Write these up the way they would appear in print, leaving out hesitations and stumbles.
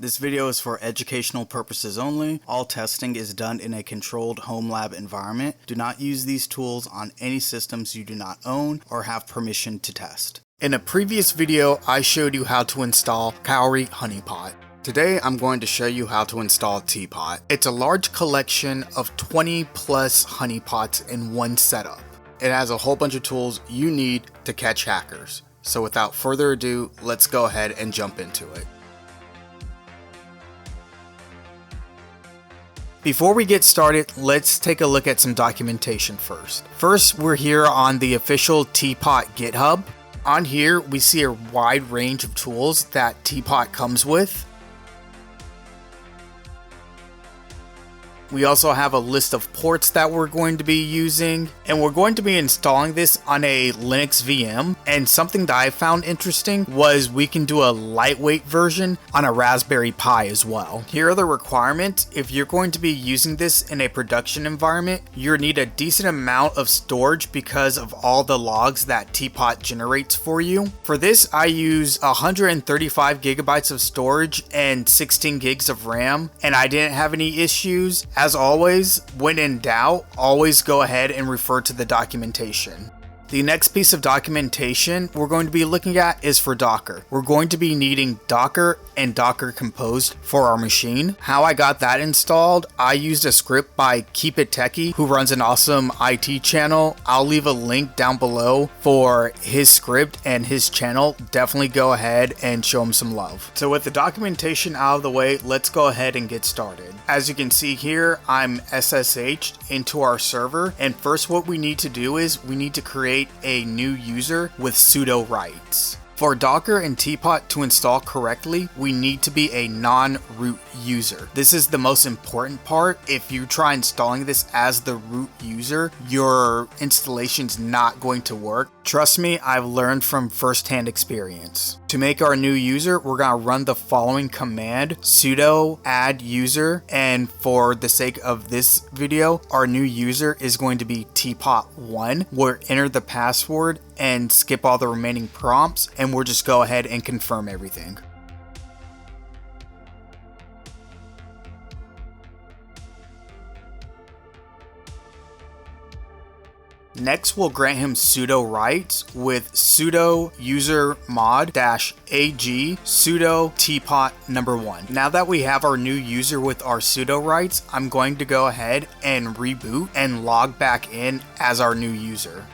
This video is for educational purposes only. All testing is done in a controlled home lab environment. Do not use these tools on any systems you do not own or have permission to test. In a previous video, I showed you how to install Cowrie Honeypot. Today, I'm going to show you how to install tpot. It's a large collection of 20 plus honeypots in one setup. It has a whole bunch of tools you need to catch hackers. So without further ado, let's go ahead and jump into it. Before we get started, let's take a look at some documentation first. First, we're here on the official tpot GitHub. On here, we see a wide range of tools that tpot comes with. We also have a list of ports that we're going to be using, and we're going to be installing this on a Linux VM. And something that I found interesting was we can do a lightweight version on a Raspberry Pi as well. Here are the requirements. If you're going to be using this in a production environment, you'll need a decent amount of storage because of all the logs that tpot generates for you. For this, I use 135 gigabytes of storage and 16 gigs of RAM, and I didn't have any issues. As always, when in doubt, always go ahead and refer to the documentation. The next piece of documentation we're going to be looking at is for Docker. We're going to be needing Docker and Docker Composed for our machine. How I got that installed, I used a script by Keep It Techie, who runs an awesome IT channel. I'll leave a link down below for his script and his channel. Definitely go ahead and show him some love. So with the documentation out of the way, let's go ahead and get started. As you can see here, I'm SSH'd into our server, and first what we need to do is we need to create a new user with sudo rights. For Docker and tpot to install correctly, we need to be a non-root user. This is the most important part. If you try installing this as the root user, your installation's not going to work. Trust me, I've learned from first-hand experience. To make our new user, we're gonna run the following command: sudo add user, and for the sake of this video, our new user is going to be tpot1. We'll enter the password and skip all the remaining prompts, and we'll just go ahead and confirm everything. Next, we'll grant him sudo rights with sudo user mod -ag sudo tpot #1. Now that we have our new user with our sudo rights, I'm going to go ahead and reboot and log back in as our new user.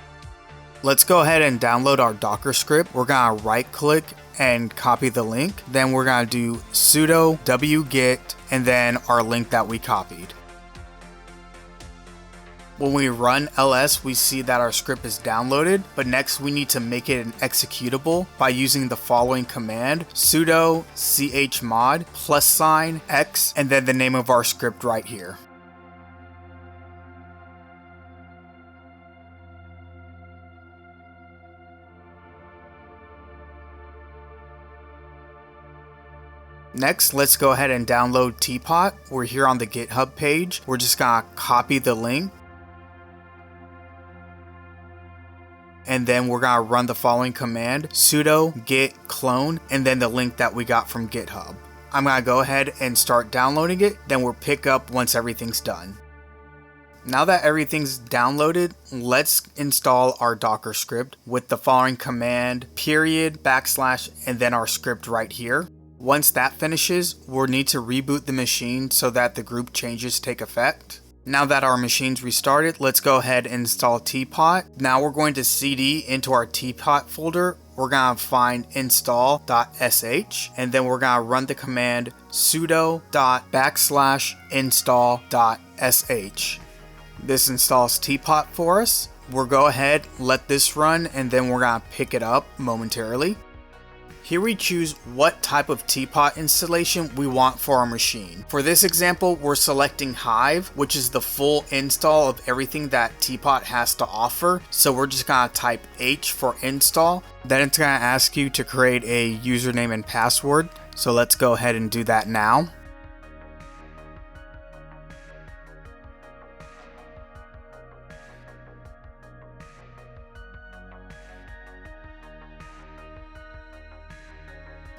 Let's go ahead and download our Docker script. We're gonna right click and copy the link. Then we're gonna do sudo wget and then our link that we copied. When we run ls, we see that our script is downloaded, but next we need to make it an executable by using the following command: sudo chmod +x and then the name of our script right here. Next, let's go ahead and download tpot. We're here on the GitHub page. We're just gonna copy the link. And then we're gonna run the following command: sudo git clone, and then the link that we got from GitHub. I'm gonna go ahead and start downloading it, then we'll pick up once everything's done. Now that everything's downloaded, let's install our Docker script with the following command: // and then our script right here. Once that finishes, we'll need to reboot the machine so that the group changes take effect. Now that our machine's restarted, let's go ahead and install tpot. Now we're going to cd into our tpot folder. We're gonna find install.sh, and then we're gonna run the command sudo.install.sh. This installs tpot for us. We'll go ahead, let this run, and then we're gonna pick it up momentarily. Here we choose what type of tpot installation we want for our machine. For this example, we're selecting Hive, which is the full install of everything that tpot has to offer. So we're just gonna type H for install. Then it's gonna ask you to create a username and password. So let's go ahead and do that now.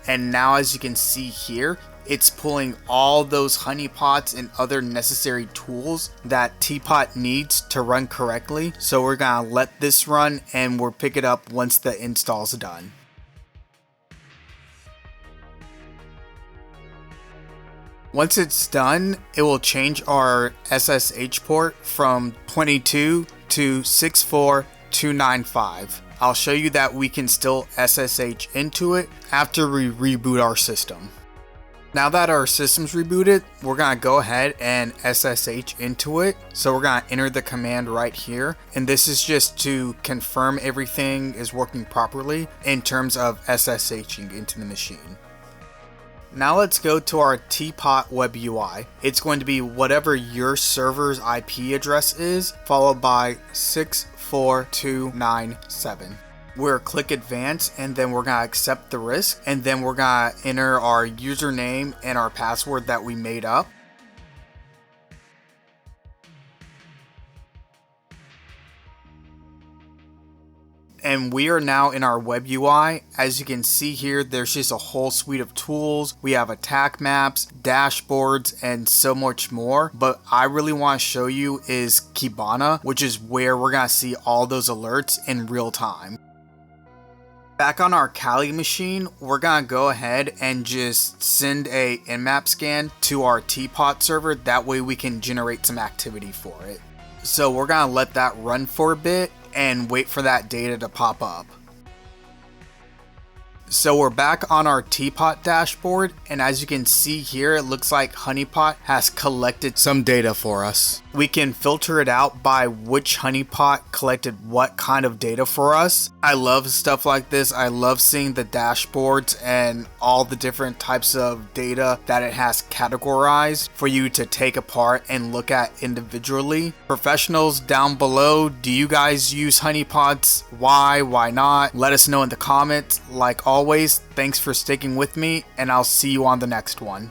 And now, as you can see here, it's pulling all those honeypots and other necessary tools that tpot needs to run correctly. So we're gonna let this run and we'll pick it up once the install's done. Once it's done, it will change our SSH port from 22 to 64295. I'll show you that we can still SSH into it after we reboot our system. Now that our system's rebooted, we're gonna go ahead and SSH into it. So we're gonna enter the command right here. And this is just to confirm everything is working properly in terms of SSHing into the machine. Now let's go to our tpot web UI. It's going to be whatever your server's IP address is, followed by 64297. We're click advance and then we're gonna accept the risk, and then we're gonna enter our username and our password that we made up. And we are now in our web UI. As you can see here, there's just a whole suite of tools. We have attack maps, dashboards, and so much more. But I really want to show you is Kibana, which is where we're gonna see all those alerts in real time. Back on our Kali machine, we're gonna go ahead and just send a nmap scan to our tpot server. That way we can generate some activity for it. So we're gonna let that run for a bit and wait for that data to pop up. So we're back on our tpot dashboard, and as you can see here, it looks like Honeypot has collected some data for us. We can filter it out by which honeypot collected what kind of data for us. I love stuff like this. I love seeing the dashboards and all the different types of data that it has categorized for you to take apart and look at individually. Professionals down below, do you guys use honeypots? Why not? Let us know in the comments. Like always, thanks for sticking with me, and I'll see you on the next one.